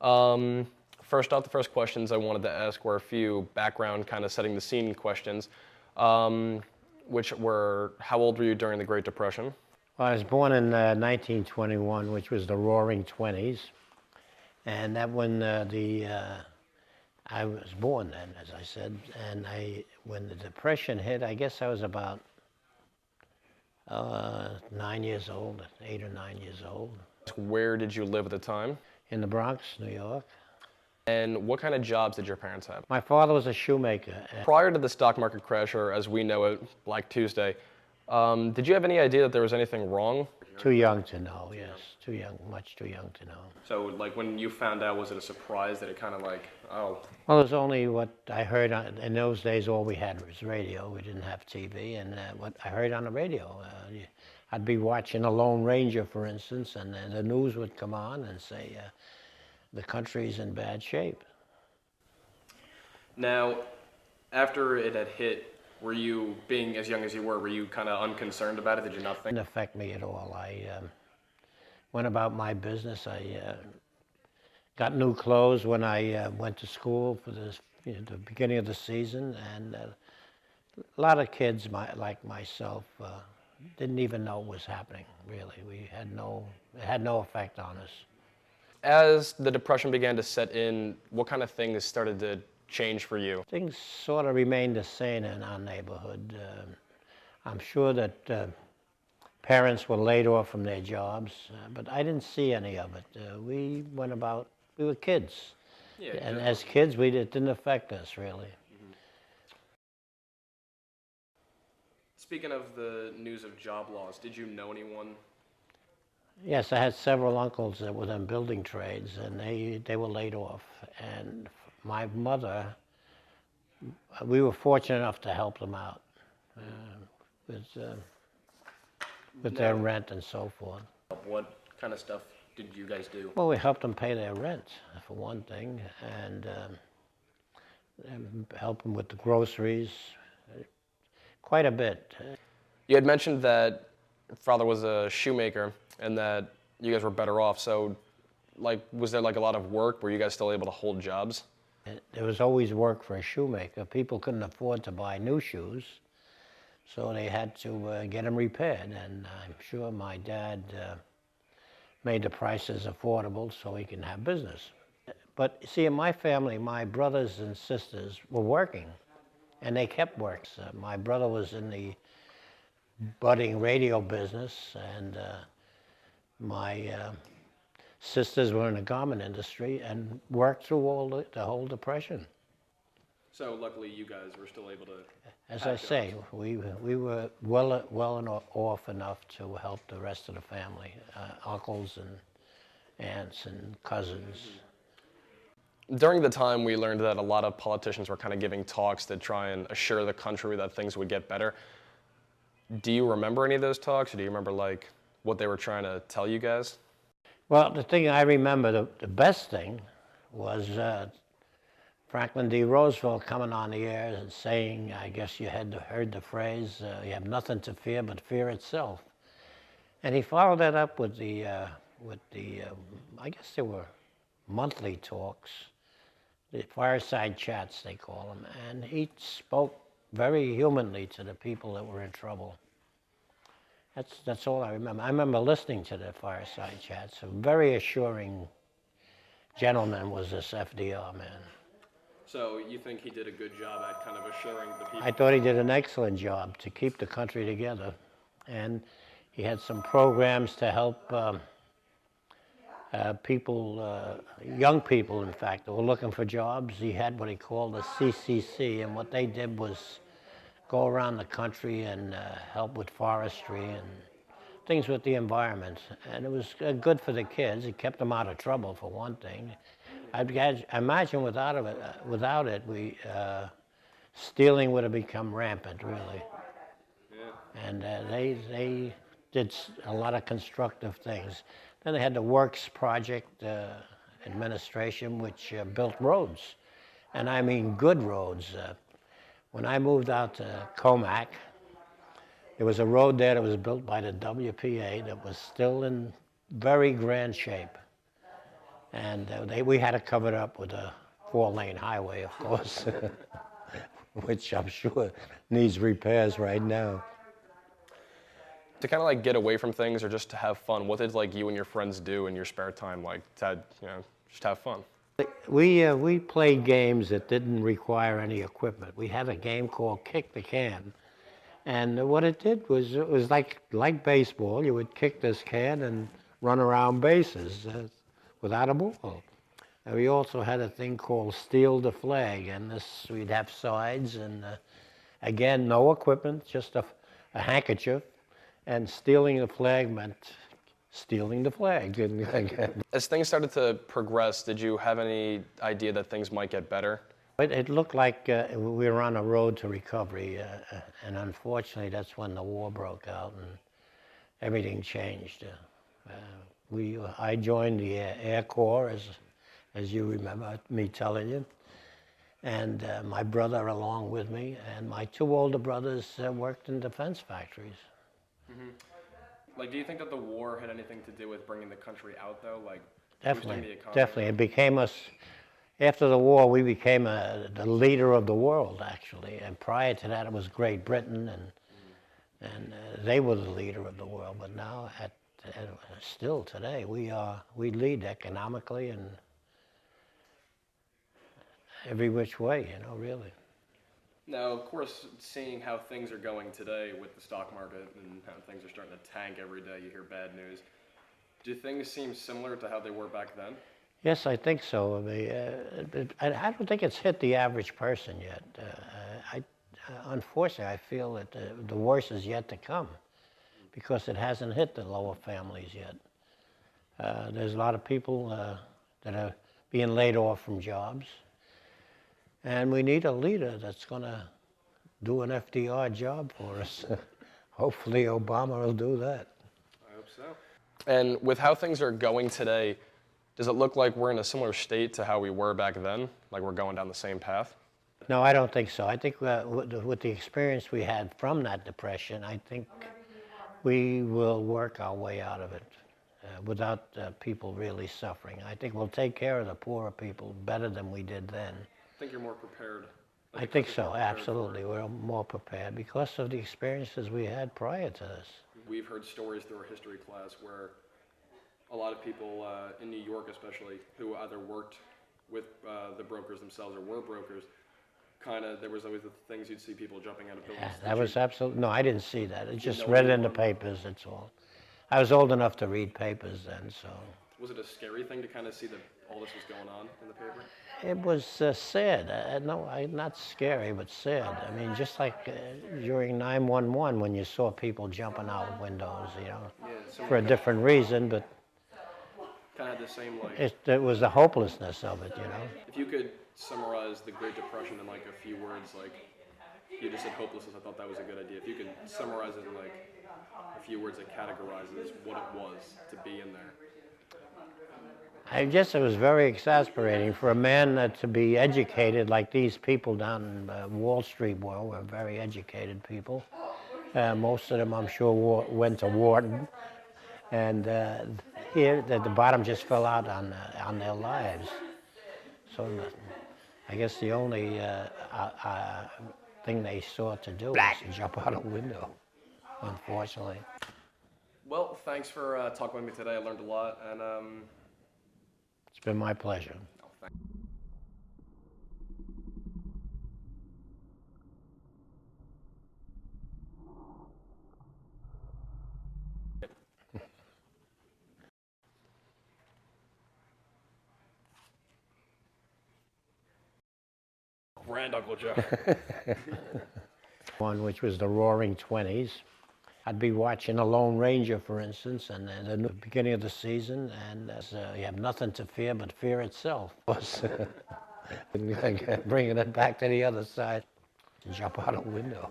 Um, First off, the first questions I wanted to ask were a few background, kind of setting the scene questions, um, which were, how old were you during the Great Depression? Well, I was born in 1921, which was the Roaring Twenties, and that when I was born then, as I said, and when the Depression hit, I guess I was about 9 years old, 8 or 9 years old, Where did you live at the time? in the Bronx, New York. And what kind of jobs did your parents have? My father was a shoemaker. Prior to the stock market crash, or as we know it, Black Tuesday, did you have any idea that there was anything wrong? Too young to know, yes, too young, much too young to know. So, like, when you found out, was it a surprise that it kind of like, oh, Well, it was only what I heard in those days. All we had was radio. We didn't have TV, and what I heard on the radio, I'd be watching a Lone Ranger, for instance, and the news would come on and say the country's in bad shape. Now, after it had hit, were you, being as young as you were you kind of unconcerned about it? Did you not It think? didn't affect me at all. I went about my business. I got new clothes when I went to school for the beginning of the season, and a lot of kids like myself didn't even know it was happening, really. It had no effect on us. As the Depression began to set in, what kind of things started to change for you? Things sort of remained the same in our neighborhood. I'm sure that parents were laid off from their jobs, but I didn't see any of it. We were kids. Yeah, And as kids, it didn't affect us, really. Speaking of the news of job loss, did you know anyone? Yes, I had several uncles that were in building trades, and they were laid off. And my mother, we were fortunate enough to help them out with their rent and so forth. What kind of stuff did you guys do? Well, we helped them pay their rent, for one thing, and help them with the groceries, quite a bit. You had mentioned that your father was a shoemaker and that you guys were better off. So, like, was there like a lot of work? Were you guys still able to hold jobs? There was always work for a shoemaker. People couldn't afford to buy new shoes, so they had to get them repaired. And I'm sure my dad made the prices affordable so he can have business. But see, in my family, my brothers and sisters were working, and they kept work. My brother was in the budding radio business, and my sisters were in the garment industry and worked through the whole Depression. So luckily, you guys were still able to. As I say, we were well off enough to help the rest of the family, uncles and aunts and cousins. During the time, we learned that a lot of politicians were kind of giving talks to try and assure the country that things would get better. Do you remember any of those talks, or do you remember like what they were trying to tell you guys? Well, the thing I remember, the best thing was Franklin D. Roosevelt coming on the air and saying, I guess you had heard the phrase, you have nothing to fear but fear itself. And he followed that up with I guess they were monthly talks, the fireside chats they call them, and he spoke very humanly to the people that were in trouble. That's all I remember. I remember listening to the fireside chats. A very assuring gentleman was this FDR man. So you think he did a good job at kind of assuring the people? I thought he did an excellent job to keep the country together. And he had some programs to help people, young people, in fact, that were looking for jobs. He had what he called a CCC, and what they did was go around the country and help with forestry and things with the environment. And it was good for the kids. It kept them out of trouble, for one thing. I imagine without it, stealing would have become rampant, really. Yeah. And they did a lot of constructive things. Then they had the Works Project Administration, which built roads. And I mean good roads. When I moved out to Comac, there was a road there that was built by the WPA that was still in very grand shape. And we had to cover it up with a 4-lane highway, of course, which I'm sure needs repairs right now. To kind of like get away from things or just to have fun, what did like you and your friends do in your spare time, like to, just have fun? We played games that didn't require any equipment. We had a game called Kick the Can. And what it did was, it was like baseball. You would kick this can and run around bases without a ball. And we also had a thing called Steal the Flag, and this we'd have sides, and again, no equipment, just a handkerchief, and stealing the flag meant stealing the flag. As things started to progress, did you have any idea that things might get better? It looked like we were on a road to recovery, and unfortunately, that's when the war broke out and everything changed. I joined the Air Corps, as you remember me telling you, and my brother along with me, and my 2 older brothers worked in defense factories. Mm-hmm. Like, do you think that the war had anything to do with bringing the country out, though? Like, Definitely, the economy? definitely. It became us. After the war, we became the leader of the world, actually. And prior to that, it was Great Britain, and they were the leader of the world. But now, still today, we lead economically and every which way, really. Now, of course, seeing how things are going today with the stock market and how things are starting to tank every day, you hear bad news. Do things seem similar to how they were back then? Yes, I think so. I don't think it's hit the average person yet. Unfortunately, I feel that the worst is yet to come because it hasn't hit the lower families yet. There's a lot of people that are being laid off from jobs, and we need a leader that's going to do an FDR job for us. Hopefully, Obama will do that. I hope so. And with how things are going today, does it look like we're in a similar state to how we were back then? Like we're going down the same path? No, I don't think so. I think with the experience we had from that depression, I think we will work our way out of it without people really suffering. I think we'll take care of the poorer people better than we did then. I think you're more prepared. I think so, absolutely. We're more prepared because of the experiences we had prior to this. We've heard stories through our history class where a lot of people in New York especially, who either worked with the brokers themselves or were brokers, there was always the things you'd see people jumping out of buildings. Yeah, that was absolutely, no, I didn't see that. I just read it in the papers, that's all. I was old enough to read papers then, so. Was it a scary thing to kind of see that all this was going on in the paper? It was sad. No, not scary, but sad. I mean, just like during 9/11 when you saw people jumping out of windows, for a different reason, but kind of the same, like... It was the hopelessness of it, If you could summarize the Great Depression in like a few words, like you just said hopelessness, I thought that was a good idea. If you could summarize it in like a few words that categorizes what it was to be in there. I guess it was very exasperating for a man to be educated like these people down in Wall Street were very educated people. Most of them, I'm sure, went to Wharton. And here, the bottom just fell out on their lives. So I guess the only thing they saw to do was to jump out a window, unfortunately. Well, thanks for talking with me today. I learned a lot, and it's been my pleasure. Grand Uncle Joe. One which was the Roaring '20s. I'd be watching a Lone Ranger, for instance, and at the beginning of the season, and you have nothing to fear but fear itself. Bringing it back to the other side, jump out a window.